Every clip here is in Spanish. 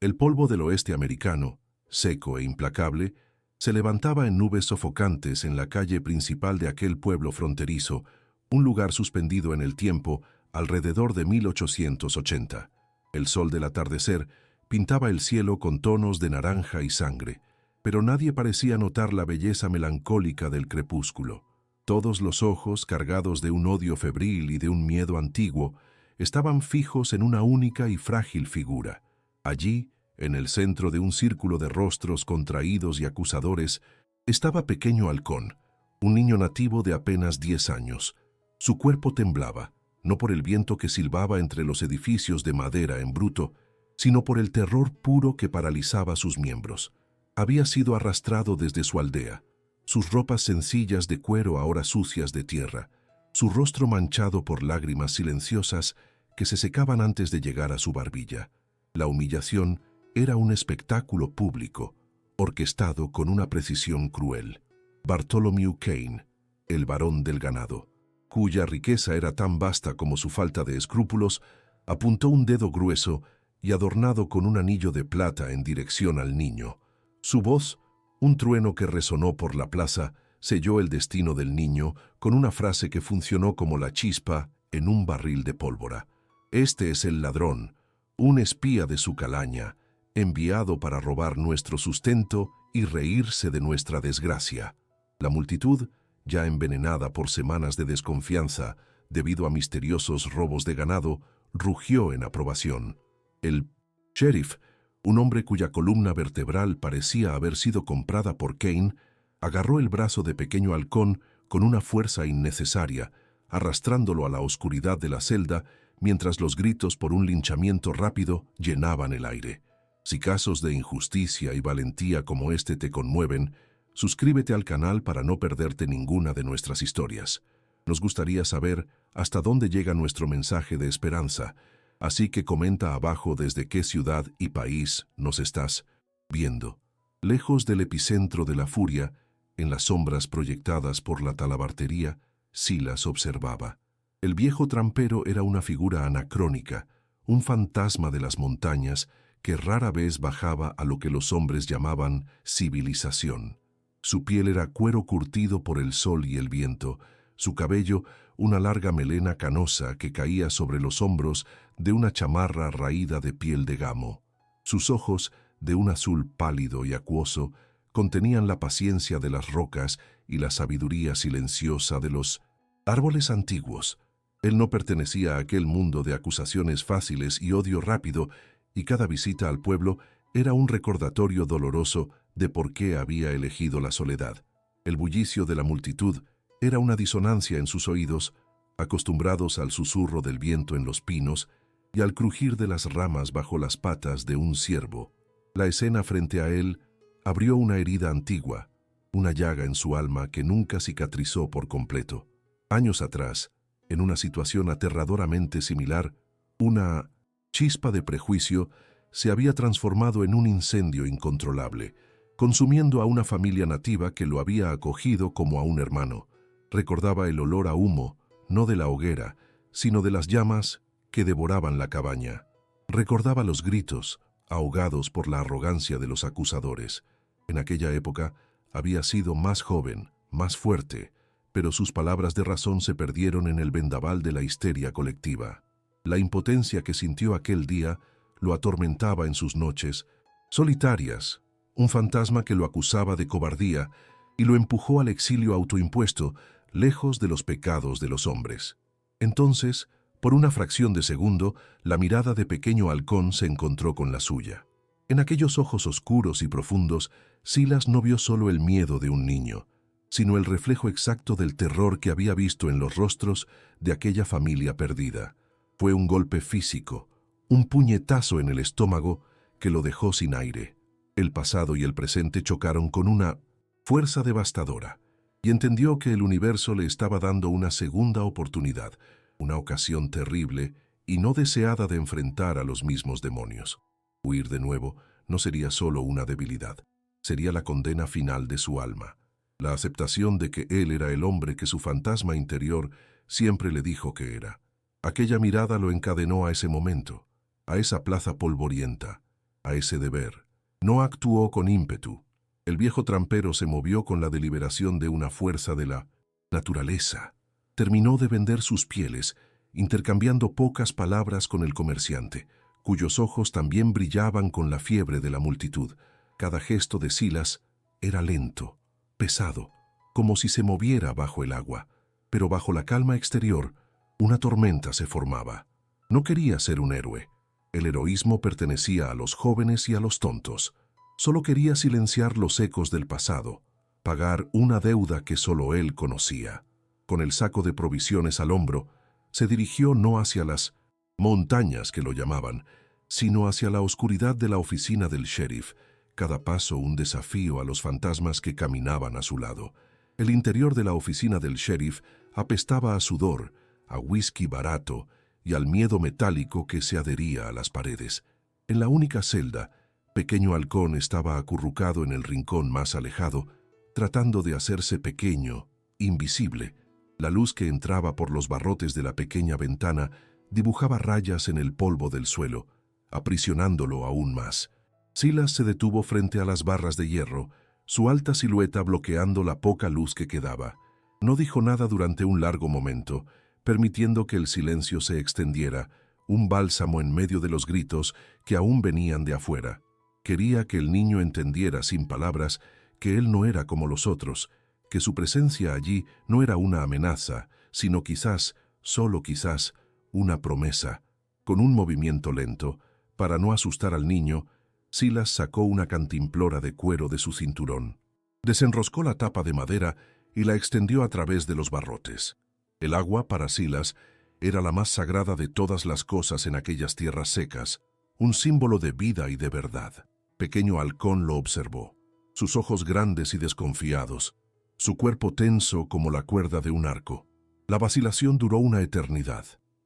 El polvo del oeste americano, seco e implacable, se levantaba en nubes sofocantes en la calle principal de aquel pueblo fronterizo, un lugar suspendido en el tiempo alrededor de 1880. El sol del atardecer pintaba el cielo con tonos de naranja y sangre, pero nadie parecía notar la belleza melancólica del crepúsculo. Todos los ojos, cargados de un odio febril y de un miedo antiguo, estaban fijos en una única y frágil figura. Allí, en el centro de un círculo de rostros contraídos y acusadores, estaba Pequeño Halcón, un niño nativo de apenas 10 años. Su cuerpo temblaba, no por el viento que silbaba entre los edificios de madera en bruto, sino por el terror puro que paralizaba sus miembros. Había sido arrastrado desde su aldea, sus ropas sencillas de cuero ahora sucias de tierra, su rostro manchado por lágrimas silenciosas que se secaban antes de llegar a su barbilla. La humillación era un espectáculo público, orquestado con una precisión cruel. Bartholomew Kane, el varón del ganado, cuya riqueza era tan vasta como su falta de escrúpulos, apuntó un dedo grueso y adornado con un anillo de plata en dirección al niño. Su voz, un trueno que resonó por la plaza, selló el destino del niño con una frase que funcionó como la chispa en un barril de pólvora. Este es el ladrón, un espía de su calaña, enviado para robar nuestro sustento y reírse de nuestra desgracia. La multitud, ya envenenada por semanas de desconfianza debido a misteriosos robos de ganado, rugió en aprobación. El sheriff, un hombre cuya columna vertebral parecía haber sido comprada por Kane, agarró el brazo de Pequeño Halcón con una fuerza innecesaria, arrastrándolo a la oscuridad de la celda mientras los gritos por un linchamiento rápido llenaban el aire. Si casos de injusticia y valentía como este te conmueven, suscríbete al canal para no perderte ninguna de nuestras historias. Nos gustaría saber hasta dónde llega nuestro mensaje de esperanza, así que comenta abajo desde qué ciudad y país nos estás viendo. Lejos del epicentro de la furia, en las sombras proyectadas por la talabartería, Silas observaba. El viejo trampero era una figura anacrónica, un fantasma de las montañas que rara vez bajaba a lo que los hombres llamaban civilización. Su piel era cuero curtido por el sol y el viento, su cabello una larga melena canosa que caía sobre los hombros de una chamarra raída de piel de gamo. Sus ojos, de un azul pálido y acuoso, contenían la paciencia de las rocas y la sabiduría silenciosa de los árboles antiguos. Él no pertenecía a aquel mundo de acusaciones fáciles y odio rápido, y cada visita al pueblo era un recordatorio doloroso de por qué había elegido la soledad. El bullicio de la multitud era una disonancia en sus oídos, acostumbrados al susurro del viento en los pinos y al crujir de las ramas bajo las patas de un ciervo. La escena frente a él abrió una herida antigua, una llaga en su alma que nunca cicatrizó por completo. Años atrás, en una situación aterradoramente similar, una chispa de prejuicio se había transformado en un incendio incontrolable, consumiendo a una familia nativa que lo había acogido como a un hermano. Recordaba el olor a humo, no de la hoguera, sino de las llamas que devoraban la cabaña. Recordaba los gritos, ahogados por la arrogancia de los acusadores. En aquella época había sido más joven, más fuerte, pero sus palabras de razón se perdieron en el vendaval de la histeria colectiva. La impotencia que sintió aquel día lo atormentaba en sus noches solitarias, un fantasma que lo acusaba de cobardía y lo empujó al exilio autoimpuesto, lejos de los pecados de los hombres. Entonces, por una fracción de segundo, la mirada de Pequeño Halcón se encontró con la suya. En aquellos ojos oscuros y profundos, Silas no vio solo el miedo de un niño, sino el reflejo exacto del terror que había visto en los rostros de aquella familia perdida. Fue un golpe físico, un puñetazo en el estómago que lo dejó sin aire. El pasado y el presente chocaron con una fuerza devastadora, y entendió que el universo le estaba dando una segunda oportunidad, una ocasión terrible y no deseada de enfrentar a los mismos demonios. Huir de nuevo no sería solo una debilidad, sería la condena final de su alma. La aceptación de que él era el hombre que su fantasma interior siempre le dijo que era. Aquella mirada lo encadenó a ese momento, a esa plaza polvorienta. a ese deber. No actuó con ímpetu. El viejo trampero se movió con la deliberación de una fuerza de la naturaleza. Terminó de vender sus pieles, intercambiando pocas palabras con el comerciante, cuyos ojos también brillaban con la fiebre de la multitud. Cada gesto de Silas era lento, pesado, como si se moviera bajo el agua, pero bajo la calma exterior, una tormenta se formaba. No quería ser un héroe. El heroísmo pertenecía a los jóvenes y a los tontos. Solo quería silenciar los ecos del pasado, pagar una deuda que solo él conocía. Con el saco de provisiones al hombro, se dirigió no hacia las montañas que lo llamaban, sino hacia la oscuridad de la oficina del sheriff, cada paso un desafío a los fantasmas que caminaban a su lado. El interior de la oficina del sheriff apestaba a sudor, a whisky barato y al miedo metálico que se adhería a las paredes. En la única celda, Pequeño Halcón estaba acurrucado en el rincón más alejado, tratando de hacerse pequeño, invisible. La luz que entraba por los barrotes de la pequeña ventana dibujaba rayas en el polvo del suelo, aprisionándolo aún más. Silas se detuvo frente a las barras de hierro, su alta silueta bloqueando la poca luz que quedaba. No dijo nada durante un largo momento, permitiendo que el silencio se extendiera, un bálsamo en medio de los gritos que aún venían de afuera. Quería que el niño entendiera sin palabras que él no era como los otros, que su presencia allí no era una amenaza, sino quizás, solo quizás, una promesa. Con un movimiento lento, para no asustar al niño, Silas sacó una cantimplora de cuero de su cinturón. Desenroscó la tapa de madera y la extendió a través de los barrotes. El agua, para Silas, era la más sagrada de todas las cosas en aquellas tierras secas, un símbolo de vida y de verdad. Pequeño Halcón lo observó, sus ojos grandes y desconfiados, su cuerpo tenso como la cuerda de un arco. La vacilación duró una eternidad.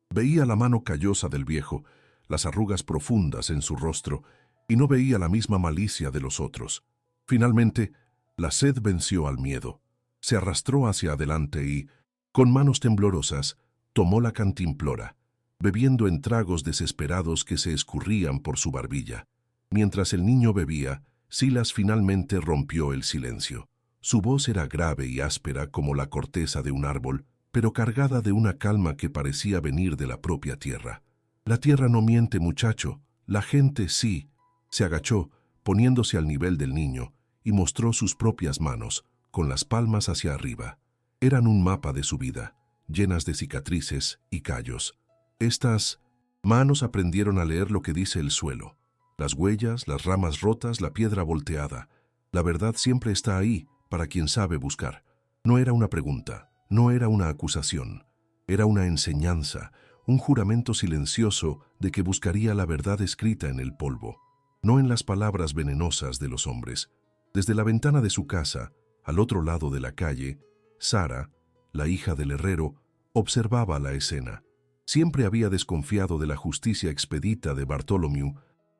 Veía la mano callosa del viejo, las arrugas profundas en su rostro, y no veía la misma malicia de los otros. Finalmente, la sed venció al miedo. Se arrastró hacia adelante y, con manos temblorosas, tomó la cantimplora, bebiendo en tragos desesperados que se escurrían por su barbilla. Mientras el niño bebía, Silas finalmente rompió el silencio. Su voz era grave y áspera como la corteza de un árbol, pero cargada de una calma que parecía venir de la propia tierra. La tierra no miente, muchacho, la gente sí. Se agachó, poniéndose al nivel del niño, y mostró sus propias manos, con las palmas hacia arriba. Eran un mapa de su vida, llenas de cicatrices y callos. Estas manos aprendieron a leer lo que dice el suelo. Las huellas, las ramas rotas, la piedra volteada. La verdad siempre está ahí, para quien sabe buscar. No era una pregunta, no era una acusación. Era una enseñanza, un juramento silencioso de que buscaría la verdad escrita en el polvo, no en las palabras venenosas de los hombres. Desde la ventana de su casa, al otro lado de la calle, Sara, la hija del herrero, observaba la escena. Siempre había desconfiado de la justicia expedita de Bartholomew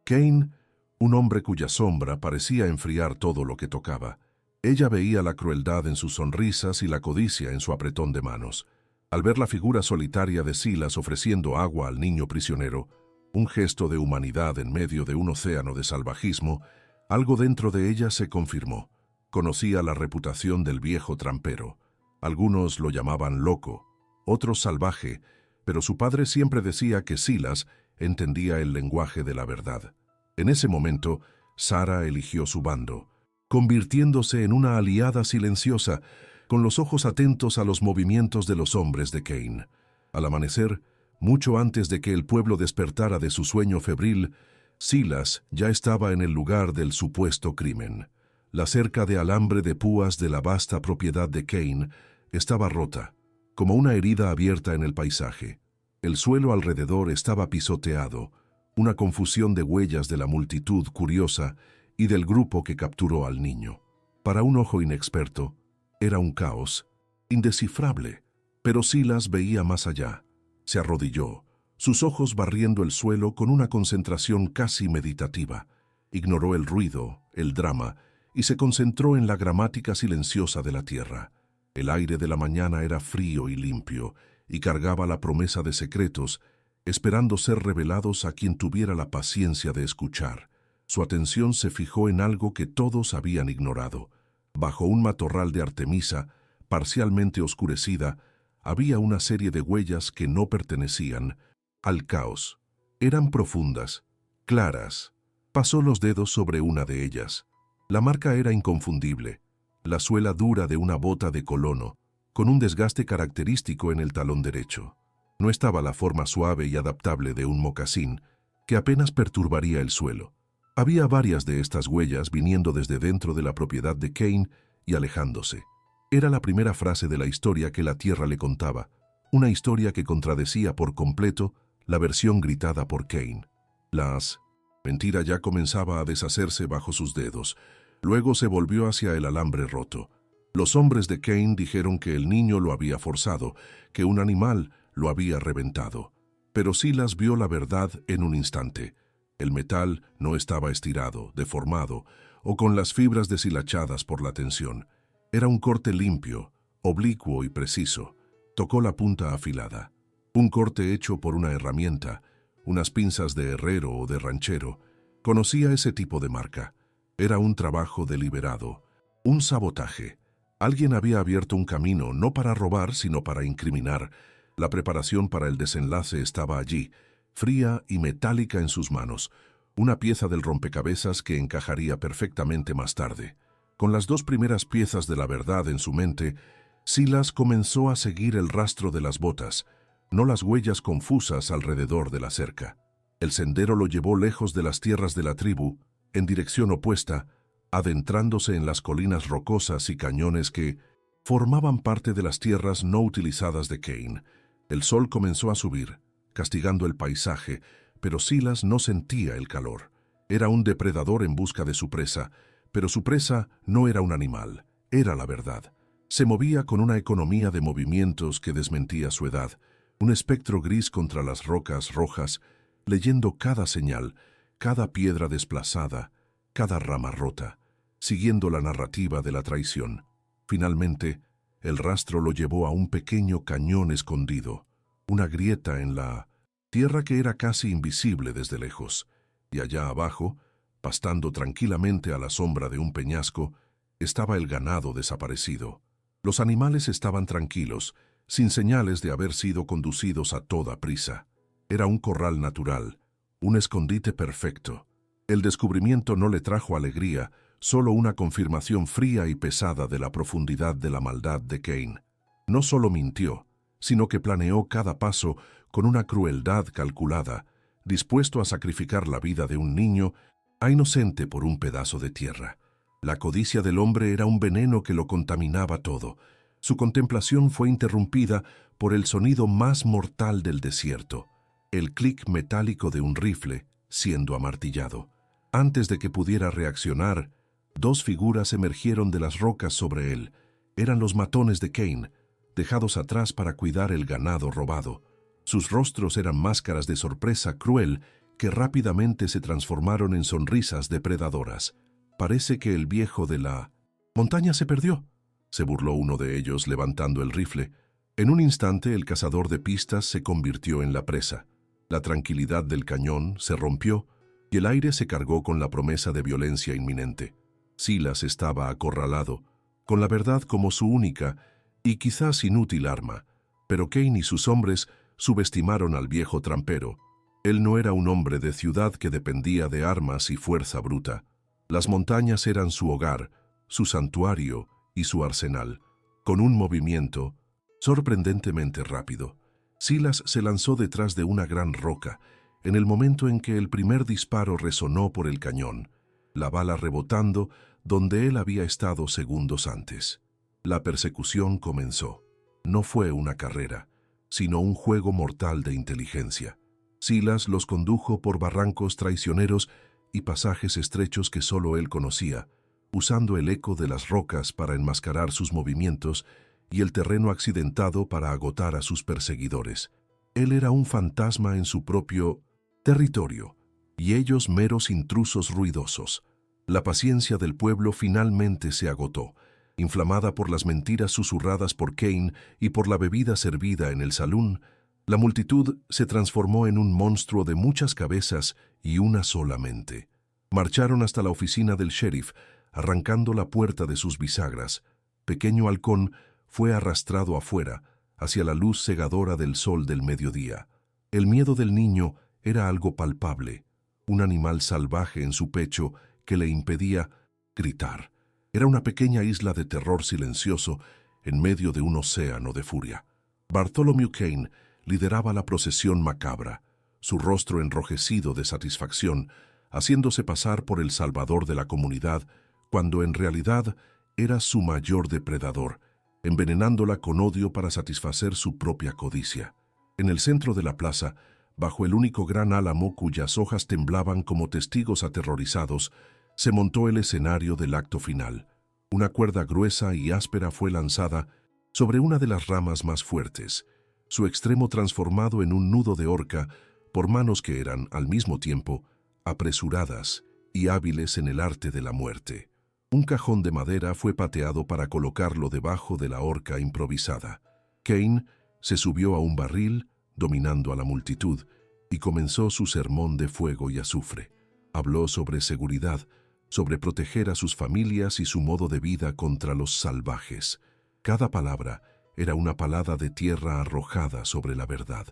Kane, un hombre cuya sombra parecía enfriar todo lo que tocaba. Ella veía la crueldad en sus sonrisas y la codicia en su apretón de manos. Al ver la figura solitaria de Silas ofreciendo agua al niño prisionero, un gesto de humanidad en medio de un océano de salvajismo, algo dentro de ella se confirmó. Conocía la reputación del viejo trampero. Algunos lo llamaban loco, otros salvaje, pero su padre siempre decía que Silas entendía el lenguaje de la verdad. En ese momento, Sara eligió su bando, convirtiéndose en una aliada silenciosa, con los ojos atentos a los movimientos de los hombres de Kane. Al amanecer, mucho antes de que el pueblo despertara de su sueño febril, Silas ya estaba en el lugar del supuesto crimen. La cerca de alambre de púas de la vasta propiedad de Kane estaba rota, como una herida abierta en el paisaje. El suelo alrededor estaba pisoteado, una confusión de huellas de la multitud curiosa y del grupo que capturó al niño. Para un ojo inexperto, era un caos, indescifrable, pero Silas veía más allá. Se arrodilló, sus ojos barriendo el suelo con una concentración casi meditativa. Ignoró el ruido, el drama, y se concentró en la gramática silenciosa de la tierra. El aire de la mañana era frío y limpio, y cargaba la promesa de secretos, esperando ser revelados a quien tuviera la paciencia de escuchar. Su atención se fijó en algo que todos habían ignorado. Bajo un matorral de artemisa, parcialmente oscurecida, había una serie de huellas que no pertenecían al caos. Eran profundas, claras. Pasó los dedos sobre una de ellas. La marca era inconfundible, la suela dura de una bota de colono, con un desgaste característico en el talón derecho. No estaba la forma suave y adaptable de un mocasín, que apenas perturbaría el suelo. Había varias de estas huellas viniendo desde dentro de la propiedad de Kane y alejándose. Era la primera frase de la historia que la tierra le contaba, una historia que contradecía por completo la versión gritada por Kane. Las mentira ya comenzaba a deshacerse bajo sus dedos. Luego se volvió hacia el alambre roto. Los hombres de Kane dijeron que el niño lo había forzado, que un animal lo había reventado. Pero Silas vio la verdad en un instante. El metal no estaba estirado, deformado, o con las fibras deshilachadas por la tensión. Era un corte limpio, oblicuo y preciso. Tocó la punta afilada. Un corte hecho por una herramienta, unas pinzas de herrero o de ranchero. Conocía ese tipo de marca. Era un trabajo deliberado, un sabotaje. Alguien había abierto un camino no para robar, sino para incriminar. La preparación para el desenlace estaba allí, fría y metálica en sus manos, una pieza del rompecabezas que encajaría perfectamente más tarde. Con las dos primeras piezas de la verdad en su mente, Silas comenzó a seguir el rastro de las botas, no las huellas confusas alrededor de la cerca. El sendero lo llevó lejos de las tierras de la tribu, en dirección opuesta, adentrándose en las colinas rocosas y cañones que formaban parte de las tierras no utilizadas de Kane. El sol comenzó a subir, castigando el paisaje, pero Silas no sentía el calor. Era un depredador en busca de su presa, pero su presa no era un animal, era la verdad. Se movía con una economía de movimientos que desmentía su edad, un espectro gris contra las rocas rojas, leyendo cada señal, cada piedra desplazada, cada rama rota, siguiendo la narrativa de la traición. Finalmente, el rastro lo llevó a un pequeño cañón escondido, una grieta en la tierra que era casi invisible desde lejos, y allá abajo, pastando tranquilamente a la sombra de un peñasco, estaba el ganado desaparecido. Los animales estaban tranquilos, sin señales de haber sido conducidos a toda prisa. Era un corral natural, un escondite perfecto. El descubrimiento no le trajo alegría, solo una confirmación fría y pesada de la profundidad de la maldad de Kane. No solo mintió, sino que planeó cada paso con una crueldad calculada, dispuesto a sacrificar la vida de un niño a inocente por un pedazo de tierra. La codicia del hombre era un veneno que lo contaminaba todo. Su contemplación fue interrumpida por el sonido más mortal del desierto, el clic metálico de un rifle siendo amartillado. Antes de que pudiera reaccionar, dos figuras emergieron de las rocas sobre él. Eran los matones de Kane, dejados atrás para cuidar el ganado robado. Sus rostros eran máscaras de sorpresa cruel que rápidamente se transformaron en sonrisas depredadoras. «Parece que el viejo de la montaña se perdió», se burló uno de ellos levantando el rifle. En un instante el cazador de pistas se convirtió en la presa. La tranquilidad del cañón se rompió y el aire se cargó con la promesa de violencia inminente. Silas estaba acorralado, con la verdad como su única y quizás inútil arma, pero Kane y sus hombres subestimaron al viejo trampero. Él no era un hombre de ciudad que dependía de armas y fuerza bruta. Las montañas eran su hogar, su santuario y su arsenal. Con un movimiento sorprendentemente rápido, Silas se lanzó detrás de una gran roca, en el momento en que el primer disparo resonó por el cañón, la bala rebotando donde él había estado segundos antes. La persecución comenzó. No fue una carrera, sino un juego mortal de inteligencia. Silas los condujo por barrancos traicioneros y pasajes estrechos que solo él conocía, usando el eco de las rocas para enmascarar sus movimientos y el terreno accidentado para agotar a sus perseguidores. Él era un fantasma en su propio territorio, y ellos meros intrusos ruidosos. La paciencia del pueblo finalmente se agotó, inflamada por las mentiras susurradas por Kane y por la bebida servida en el salón. La multitud se transformó en un monstruo de muchas cabezas y una sola mente. Marcharon hasta la oficina del sheriff, arrancando la puerta de sus bisagras. Pequeño Halcón fue arrastrado afuera, hacia la luz cegadora del sol del mediodía. El miedo del niño era algo palpable, un animal salvaje en su pecho que le impedía gritar. Era una pequeña isla de terror silencioso en medio de un océano de furia. Bartholomew Kane lideraba la procesión macabra, su rostro enrojecido de satisfacción, haciéndose pasar por el salvador de la comunidad, cuando en realidad era su mayor depredador, envenenándola con odio para satisfacer su propia codicia. En el centro de la plaza, bajo el único gran álamo cuyas hojas temblaban como testigos aterrorizados, se montó el escenario del acto final. Una cuerda gruesa y áspera fue lanzada sobre una de las ramas más fuertes, su extremo transformado en un nudo de horca por manos que eran, al mismo tiempo, apresuradas y hábiles en el arte de la muerte. Un cajón de madera fue pateado para colocarlo debajo de la horca improvisada. Kane se subió a un barril, dominando a la multitud, y comenzó su sermón de fuego y azufre. Habló sobre seguridad, sobre proteger a sus familias y su modo de vida contra los salvajes. Cada palabra era una palada de tierra arrojada sobre la verdad,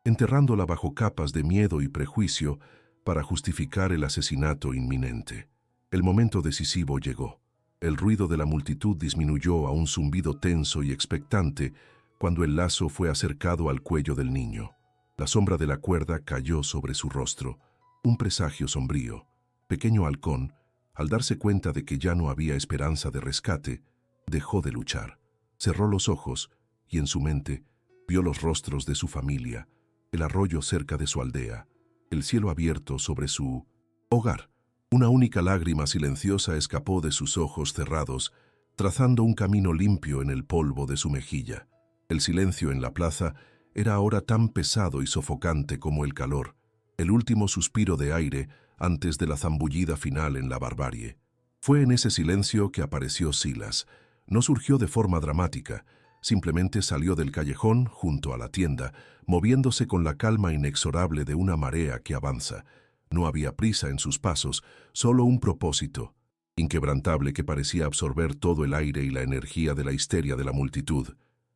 enterrándola bajo capas de miedo y prejuicio para justificar el asesinato inminente. El momento decisivo llegó. El ruido de la multitud disminuyó a un zumbido tenso y expectante cuando el lazo fue acercado al cuello del niño. La sombra de la cuerda cayó sobre su rostro, un presagio sombrío. Pequeño Halcón, al darse cuenta de que ya no había esperanza de rescate, dejó de luchar. Cerró los ojos y en su mente vio los rostros de su familia, el arroyo cerca de su aldea, el cielo abierto sobre su hogar. Una única lágrima silenciosa escapó de sus ojos cerrados, trazando un camino limpio en el polvo de su mejilla. El silencio en la plaza era ahora tan pesado y sofocante como el calor, el último suspiro de aire antes de la zambullida final en la barbarie. Fue en ese silencio que apareció Silas. No surgió de forma dramática, simplemente salió del callejón junto a la tienda, moviéndose con la calma inexorable de una marea que avanza. No había prisa en sus pasos, solo un propósito, inquebrantable que parecía absorber todo el aire y la energía de la histeria de la multitud.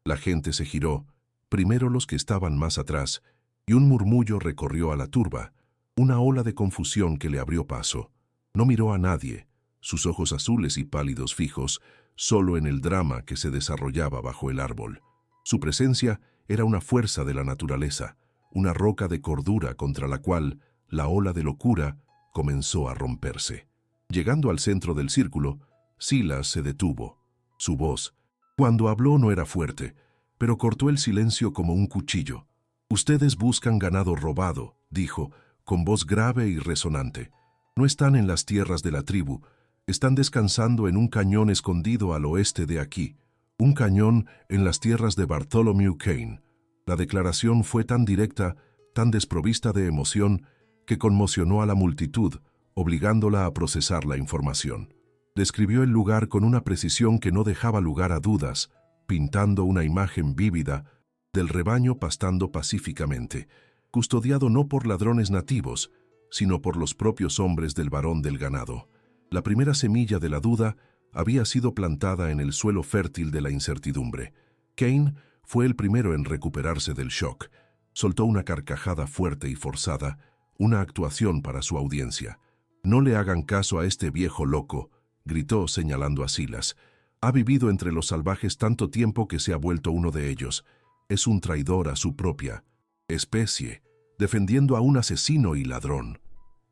La gente se giró, primero los que estaban más atrás, y un murmullo recorrió a la turba, una ola de confusión que le abrió paso. No miró a nadie, sus ojos azules y pálidos fijos, solo en el drama que se desarrollaba bajo el árbol. Su presencia era una fuerza de la naturaleza, una roca de cordura contra la cual la ola de locura comenzó a romperse. Llegando al centro del círculo, Silas se detuvo. Su voz, cuando habló, no era fuerte, pero cortó el silencio como un cuchillo. «Ustedes buscan ganado robado», dijo, con voz grave y resonante. «No están en las tierras de la tribu, están descansando en un cañón escondido al oeste de aquí, un cañón en las tierras de Bartholomew Kane». La declaración fue tan directa, tan desprovista de emoción, que conmocionó a la multitud, obligándola a procesar la información. Describió el lugar con una precisión que no dejaba lugar a dudas, pintando una imagen vívida del rebaño pastando pacíficamente, custodiado no por ladrones nativos, sino por los propios hombres del varón del ganado. La primera semilla de la duda había sido plantada en el suelo fértil de la incertidumbre. Kane fue el primero en recuperarse del shock. Soltó una carcajada fuerte y forzada, una actuación para su audiencia. «No le hagan caso a este viejo loco», gritó señalando a Silas. «Ha vivido entre los salvajes tanto tiempo que se ha vuelto uno de ellos. Es un traidor a su propia especie, defendiendo a un asesino y ladrón».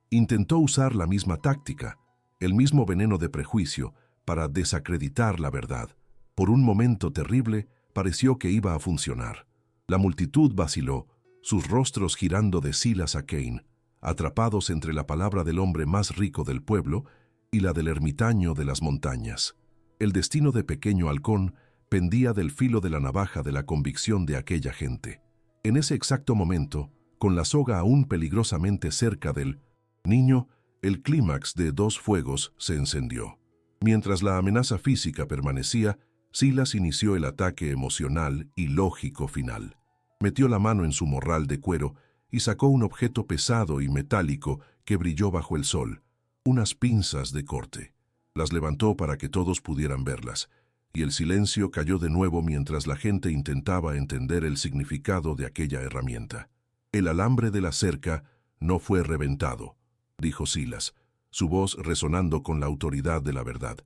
Intentó usar la misma táctica, el mismo veneno de prejuicio, para desacreditar la verdad. Por un momento terrible, pareció que iba a funcionar. La multitud vaciló, sus rostros girando de Silas a Kane, atrapados entre la palabra del hombre más rico del pueblo y la del ermitaño de las montañas. El destino de Pequeño Halcón pendía del filo de la navaja de la convicción de aquella gente. En ese exacto momento, con la soga aún peligrosamente cerca del niño, el clímax de Dos Fuegos se encendió. Mientras la amenaza física permanecía, Silas inició el ataque emocional y lógico final. Metió la mano en su morral de cuero y sacó un objeto pesado y metálico que brilló bajo el sol, unas pinzas de corte. Las levantó para que todos pudieran verlas, y el silencio cayó de nuevo mientras la gente intentaba entender el significado de aquella herramienta. El alambre de la cerca no fue reventado, dijo Silas, su voz resonando con la autoridad de la verdad.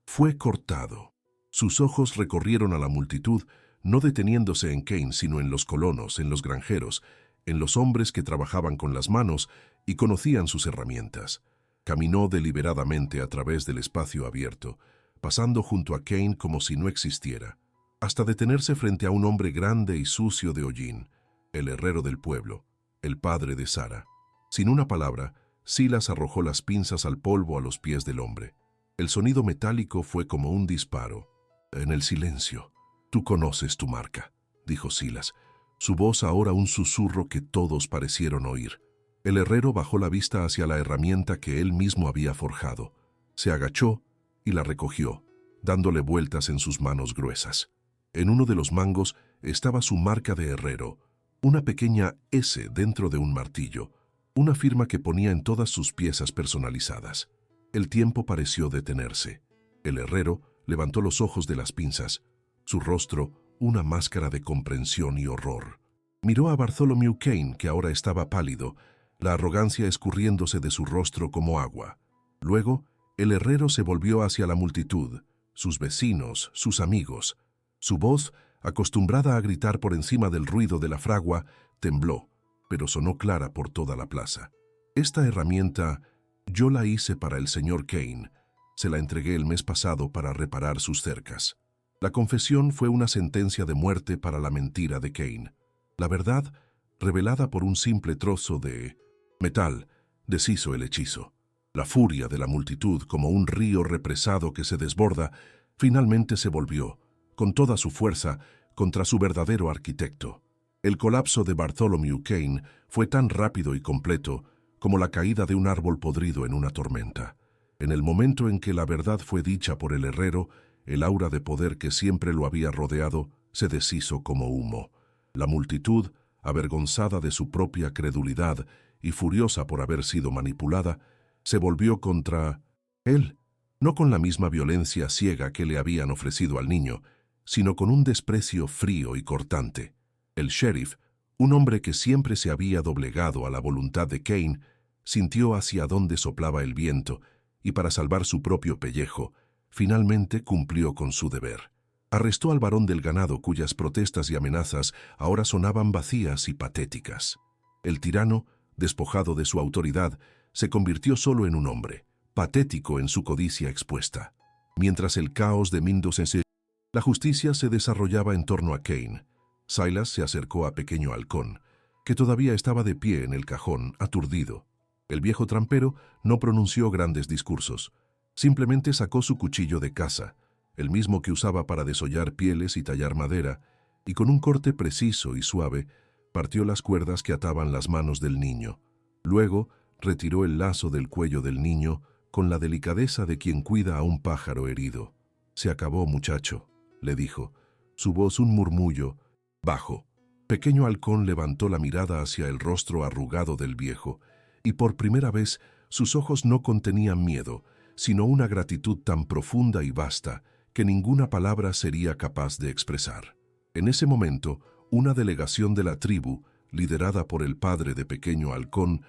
Fue cortado. Sus ojos recorrieron a la multitud, no deteniéndose en Cain, sino en los colonos, en los granjeros, en los hombres que trabajaban con las manos y conocían sus herramientas. Caminó deliberadamente a través del espacio abierto, pasando junto a Cain como si no existiera, hasta detenerse frente a un hombre grande y sucio de hollín, el herrero del pueblo, el padre de Sara. Sin una palabra, Silas arrojó las pinzas al polvo a los pies del hombre. El sonido metálico fue como un disparo. En el silencio. «Tú conoces tu marca», dijo Silas, su voz ahora un susurro que todos parecieron oír. El herrero bajó la vista hacia la herramienta que él mismo había forjado. Se agachó y la recogió, dándole vueltas en sus manos gruesas. En uno de los mangos estaba su marca de herrero, una pequeña S dentro de un martillo, una firma que ponía en todas sus piezas personalizadas. El tiempo pareció detenerse. El herrero levantó los ojos de las pinzas, su rostro una máscara de comprensión y horror. Miró a Bartholomew Cain, que ahora estaba pálido, la arrogancia escurriéndose de su rostro como agua. Luego, el herrero se volvió hacia la multitud, sus vecinos, sus amigos. Su voz, acostumbrada a gritar por encima del ruido de la fragua, tembló, pero sonó clara por toda la plaza. «Esta herramienta yo la hice para el señor Cain. Se la entregué el mes pasado para reparar sus cercas». La confesión fue una sentencia de muerte para la mentira de Cain. La verdad, revelada por un simple trozo de metal, deshizo el hechizo. La furia de la multitud, como un río represado que se desborda, finalmente se volvió, con toda su fuerza, contra su verdadero arquitecto. El colapso de Bartholomew Cain fue tan rápido y completo como la caída de un árbol podrido en una tormenta. En el momento en que la verdad fue dicha por el herrero, el aura de poder que siempre lo había rodeado se deshizo como humo. La multitud, avergonzada de su propia credulidad y furiosa por haber sido manipulada, se volvió contra él, no con la misma violencia ciega que le habían ofrecido al niño, sino con un desprecio frío y cortante. El sheriff, un hombre que siempre se había doblegado a la voluntad de Cain, sintió hacia dónde soplaba el viento y, para salvar su propio pellejo, finalmente cumplió con su deber. Arrestó al varón del ganado cuyas protestas y amenazas ahora sonaban vacías y patéticas. El tirano, despojado de su autoridad, se convirtió solo en un hombre, patético en su codicia expuesta. Mientras el caos de Mindosese, la justicia se desarrollaba en torno a Cain. Silas se acercó a Pequeño Halcón, que todavía estaba de pie en el cajón, aturdido. El viejo trampero no pronunció grandes discursos. Simplemente sacó su cuchillo de caza, el mismo que usaba para desollar pieles y tallar madera, y con un corte preciso y suave, partió las cuerdas que ataban las manos del niño. Luego, retiró el lazo del cuello del niño con la delicadeza de quien cuida a un pájaro herido. «Se acabó, muchacho», le dijo, su voz un murmullo bajo. Pequeño Halcón levantó la mirada hacia el rostro arrugado del viejo, y por primera vez sus ojos no contenían miedo, sino una gratitud tan profunda y vasta que ninguna palabra sería capaz de expresar. En ese momento, una delegación de la tribu, liderada por el padre de Pequeño Halcón,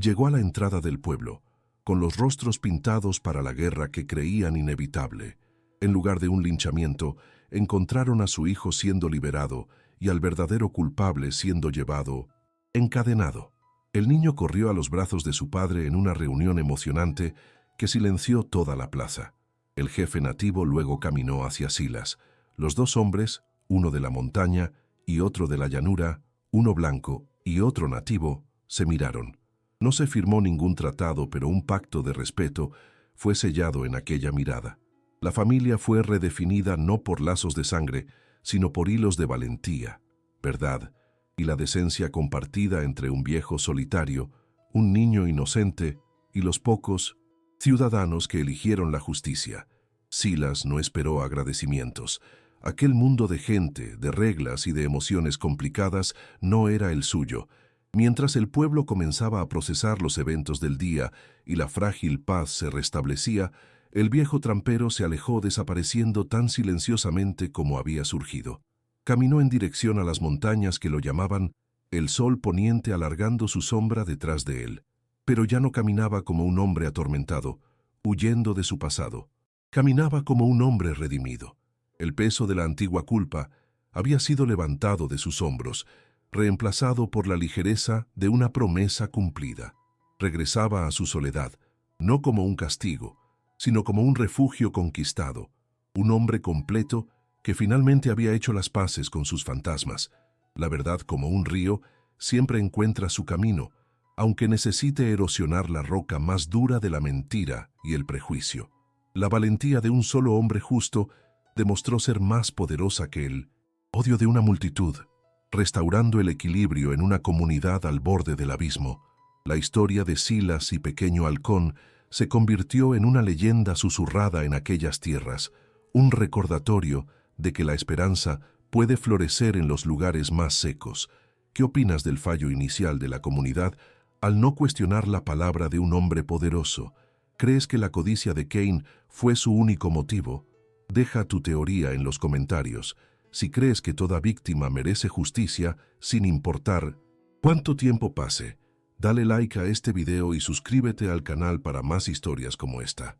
llegó a la entrada del pueblo, con los rostros pintados para la guerra que creían inevitable. En lugar de un linchamiento, encontraron a su hijo siendo liberado y al verdadero culpable siendo llevado encadenado. El niño corrió a los brazos de su padre en una reunión emocionante que silenció toda la plaza. El jefe nativo luego caminó hacia Silas. Los dos hombres, uno de la montaña y otro de la llanura, uno blanco y otro nativo, se miraron. No se firmó ningún tratado, pero un pacto de respeto fue sellado en aquella mirada. La familia fue redefinida no por lazos de sangre, sino por hilos de valentía, verdad y la decencia compartida entre un viejo solitario, un niño inocente y los pocos ciudadanos que eligieron la justicia. Silas no esperó agradecimientos. Aquel mundo de gente, de reglas y de emociones complicadas no era el suyo. Mientras el pueblo comenzaba a procesar los eventos del día y la frágil paz se restablecía, el viejo trampero se alejó desapareciendo tan silenciosamente como había surgido. Caminó en dirección a las montañas que lo llamaban, el sol poniente alargando su sombra detrás de él. Pero ya no caminaba como un hombre atormentado, huyendo de su pasado. Caminaba como un hombre redimido. El peso de la antigua culpa había sido levantado de sus hombros, reemplazado por la ligereza de una promesa cumplida. Regresaba a su soledad, no como un castigo, sino como un refugio conquistado, un hombre completo que finalmente había hecho las paces con sus fantasmas. La verdad, como un río, siempre encuentra su camino, aunque necesite erosionar la roca más dura de la mentira y el prejuicio. La valentía de un solo hombre justo demostró ser más poderosa que el odio de una multitud, restaurando el equilibrio en una comunidad al borde del abismo. La historia de Silas y Pequeño Halcón se convirtió en una leyenda susurrada en aquellas tierras, un recordatorio de que la esperanza puede florecer en los lugares más secos. ¿Qué opinas del fallo inicial de la comunidad al no cuestionar la palabra de un hombre poderoso? ¿Crees que la codicia de Cain fue su único motivo? Deja tu teoría en los comentarios. Si crees que toda víctima merece justicia, sin importar cuánto tiempo pase, dale like a este video y suscríbete al canal para más historias como esta.